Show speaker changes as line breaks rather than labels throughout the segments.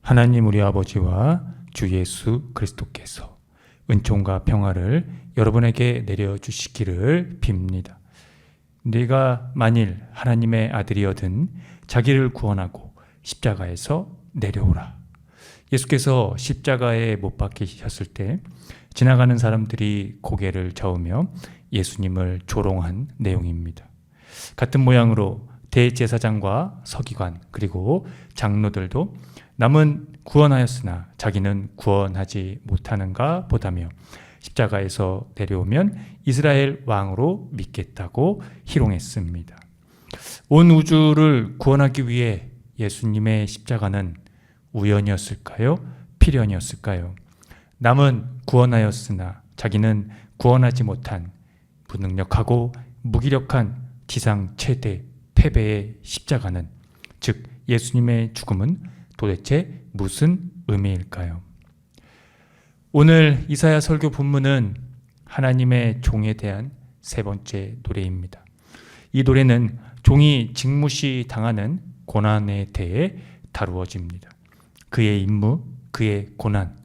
하나님 우리 아버지와 주 예수 그리스도께서 은총과 평화를 여러분에게 내려주시기를 빕니다. 네가 만일 하나님의 아들이어든 자기를 구원하고 십자가에서 내려오라. 예수께서 십자가에 못 박히셨을 때 지나가는 사람들이 고개를 저으며 예수님을 조롱한 내용입니다. 같은 모양으로 대제사장과 서기관 그리고 장로들도 남은 구원하였으나 자기는 구원하지 못하는가 보다며 십자가에서 내려오면 이스라엘 왕으로 믿겠다고 희롱했습니다. 온 우주를 구원하기 위해 예수님의 십자가는 우연이었을까요? 필연이었을까요? 남은 구원하였으나 자기는 구원하지 못한 무능력하고 무기력한 지상 최대 패배의 십자가는, 즉 예수님의 죽음은 도대체 무슨 의미일까요? 오늘 이사야 설교 본문은 하나님의 종에 대한 세 번째 노래입니다. 이 노래는 종이 직무시 당하는 고난에 대해 다루어집니다. 그의 임무, 그의 고난,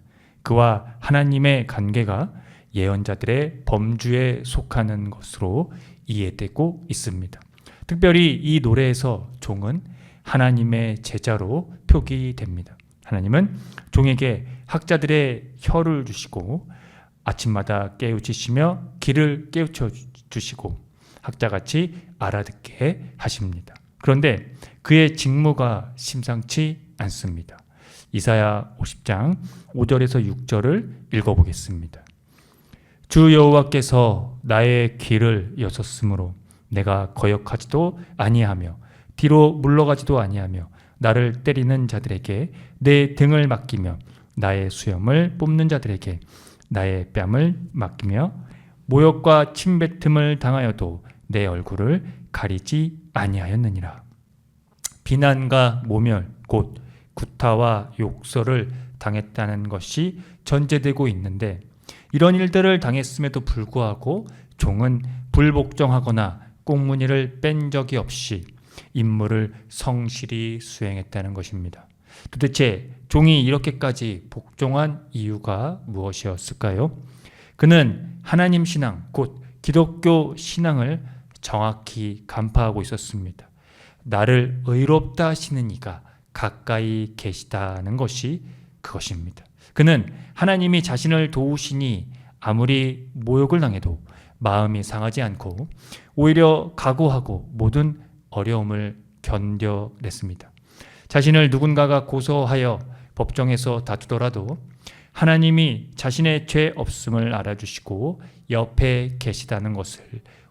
그와 하나님의 관계가 예언자들의 범주에 속하는 것으로 이해되고 있습니다. 특별히 이 노래에서 종은 하나님의 제자로 표기됩니다. 하나님은 종에게 학자들의 혀를 주시고 아침마다 깨우치시며 귀를 깨우쳐 주시고 학자같이 알아듣게 하십니다. 그런데 그의 직무가 심상치 않습니다. 이사야 50장 5절에서 6절을 읽어보겠습니다. 주 여호와께서 나의 귀를 여섰으므로 내가 거역하지도 아니하며 뒤로 물러가지도 아니하며 나를 때리는 자들에게 내 등을 맡기며 나의 수염을 뽑는 자들에게 나의 뺨을 맡기며 모욕과 침뱉음을 당하여도 내 얼굴을 가리지 아니하였느니라. 비난과 모멸 곧 구타와 욕설을 당했다는 것이 전제되고 있는데, 이런 일들을 당했음에도 불구하고 종은 불복종하거나 꽁무니를 뺀 적이 없이 임무를 성실히 수행했다는 것입니다. 도대체 종이 이렇게까지 복종한 이유가 무엇이었을까요? 그는 하나님 신앙, 곧 기독교 신앙을 정확히 간파하고 있었습니다. 나를 의롭다 하시는 이가 가까이 계시다는 것이 그것입니다. 그는 하나님이 자신을 도우시니 아무리 모욕을 당해도 마음이 상하지 않고 오히려 각오하고 모든 어려움을 견뎌냈습니다. 자신을 누군가가 고소하여 법정에서 다투더라도 하나님이 자신의 죄 없음을 알아주시고 옆에 계시다는 것을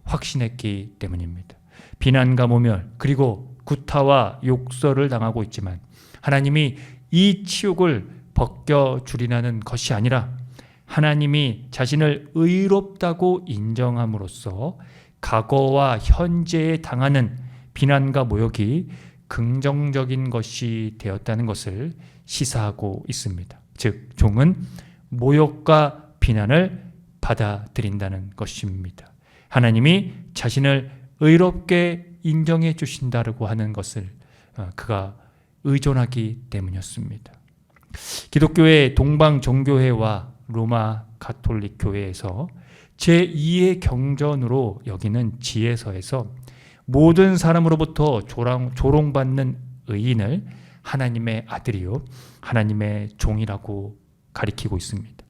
확신했기 때문입니다. 비난과 모멸 그리고 구타와 욕설을 당하고 있지만 하나님이 이 치욕을 벗겨주리라는 것이 아니라 하나님이 자신을 의롭다고 인정함으로써 과거와 현재에 당하는 비난과 모욕이 긍정적인 것이 되었다는 것을 시사하고 있습니다. 즉, 종은 모욕과 비난을 받아들인다는 것입니다. 하나님이 자신을 의롭게 인정해 주신다고 하는 것을 그가 의존하기 때문이었습니다. 기독교의 동방정교회와 로마 가톨릭 교회에서 제2의 경전으로 여기는 지혜서에서 모든 사람으로부터 조롱받는 의인을 하나님의 아들이요 하나님의 종이라고 가리키고 있습니다.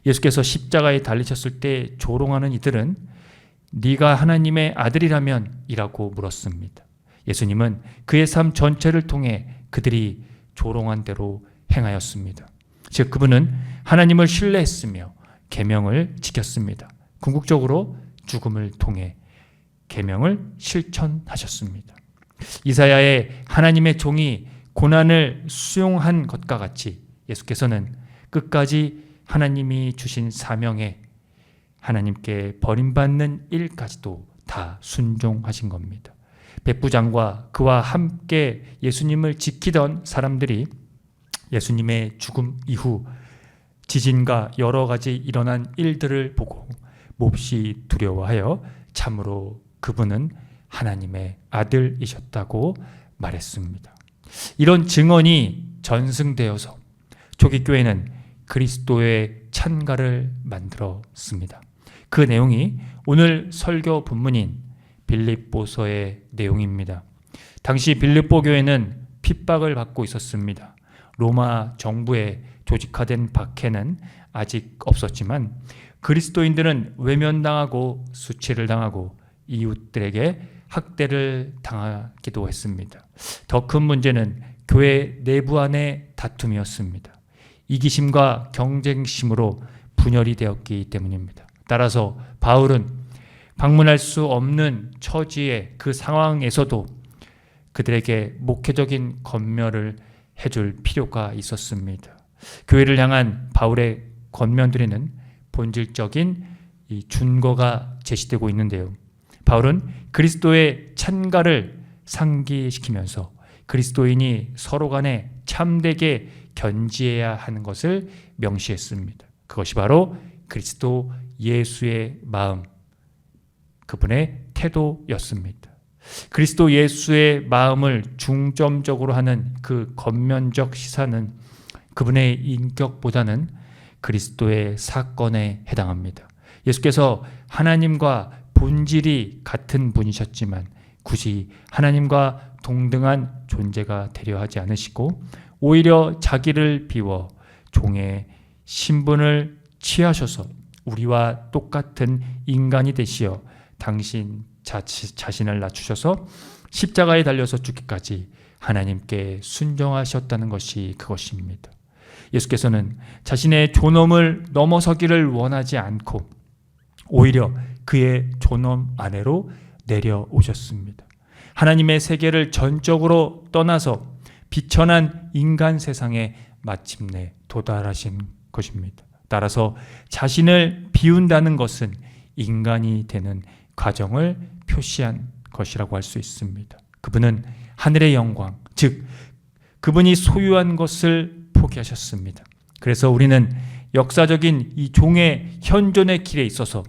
예수께서 십자가에 달리셨을 때 조롱하는 이들은 네가 하나님의 아들이라면 이라고 물었습니다. 예수님은 그의 삶 전체를 통해 그들이 조롱한 대로 행하였습니다. 즉 그분은 하나님을 신뢰했으며 계명을 지켰습니다. 궁극적으로 죽음을 통해 계명을 실천하셨습니다. 이사야의 하나님의 종이 고난을 수용한 것과 같이 예수께서는 끝까지 하나님이 주신 사명에 하나님께 버림받는 일까지도 다 순종하신 겁니다. 백부장과 그와 함께 예수님을 지키던 사람들이 예수님의 죽음 이후 지진과 여러 가지 일어난 일들을 보고 몹시 두려워하여 참으로 그분은 하나님의 아들이셨다고 말했습니다. 이런 증언이 전승되어서 초기 교회는 그리스도의 찬가를 만들었습니다. 그 내용이 오늘 설교 본문인 빌립보서의 내용입니다. 당시 빌립보 교회는 핍박을 받고 있었습니다. 로마 정부의 조직화된 박해는 아직 없었지만 그리스도인들은 외면당하고 수치를 당하고 이웃들에게 학대를 당하기도 했습니다. 더 큰 문제는 교회 내부 안의 다툼이었습니다. 이기심과 경쟁심으로 분열이 되었기 때문입니다. 따라서 바울은 방문할 수 없는 처지의 그 상황에서도 그들에게 목회적인 권면을 해줄 필요가 있었습니다. 교회를 향한 바울의 권면들에는 본질적인 이 준거가 제시되고 있는데요. 바울은 그리스도의 찬가를 상기시키면서 그리스도인이 서로 간에 참되게 견지해야 하는 것을 명시했습니다. 그것이 바로 그리스도 예수의 마음, 그분의 태도였습니다. 그리스도 예수의 마음을 중점적으로 하는 그 겉면적 시사는 그분의 인격보다는 그리스도의 사건에 해당합니다. 예수께서 하나님과 본질이 같은 분이셨지만 굳이 하나님과 동등한 존재가 되려 하지 않으시고 오히려 자기를 비워 종의 신분을 취하셔서 우리와 똑같은 인간이 되시어 당신 자신을 낮추셔서 십자가에 달려서 죽기까지 하나님께 순종하셨다는 것이 그것입니다. 예수께서는 자신의 존엄을 넘어서기를 원하지 않고 오히려 그의 존엄 아래로 내려오셨습니다. 하나님의 세계를 전적으로 떠나서 비천한 인간 세상에 마침내 도달하신 것입니다. 따라서 자신을 비운다는 것은 인간이 되는 과정을 표시한 것이라고 할 수 있습니다. 그분은 하늘의 영광, 즉 그분이 소유한 것을 포기하셨습니다. 그래서 우리는 역사적인 이 종의 현존의 길에 있어서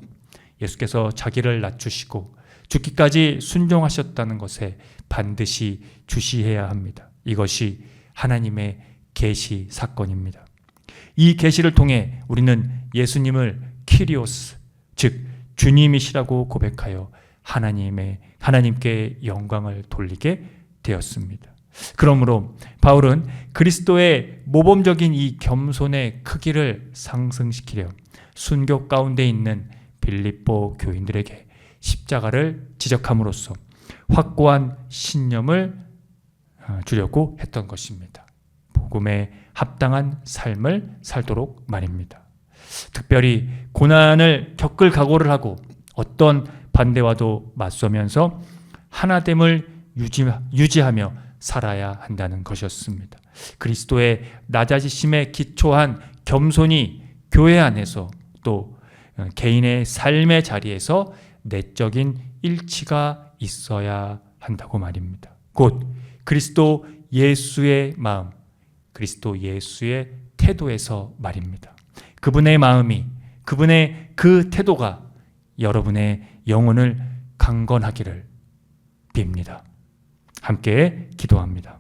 예수께서 자기를 낮추시고 죽기까지 순종하셨다는 것에 반드시 주시해야 합니다. 이것이 하나님의 계시 사건입니다. 이 계시를 통해 우리는 예수님을 키리오스, 즉 주님이시라고 고백하여 하나님께 영광을 돌리게 되었습니다. 그러므로 바울은 그리스도의 모범적인 이 겸손의 크기를 상승시키려 순교 가운데 있는 빌립보 교인들에게 십자가를 지적함으로써 확고한 신념을 주려고 했던 것입니다. 복음에 합당한 삶을 살도록 말입니다. 특별히 고난을 겪을 각오를 하고 어떤 반대와도 맞서면서 하나됨을 유지하며 살아야 한다는 것이었습니다. 그리스도의 낮아지심에 기초한 겸손이 교회 안에서 또 개인의 삶의 자리에서 내적인 일치가 있어야 한다고 말입니다. 곧 그리스도 예수의 마음, 그리스도 예수의 태도에서 말입니다. 그분의 마음이, 그분의 그 태도가 여러분의 영혼을 강건하기를 빕니다. 함께 기도합니다.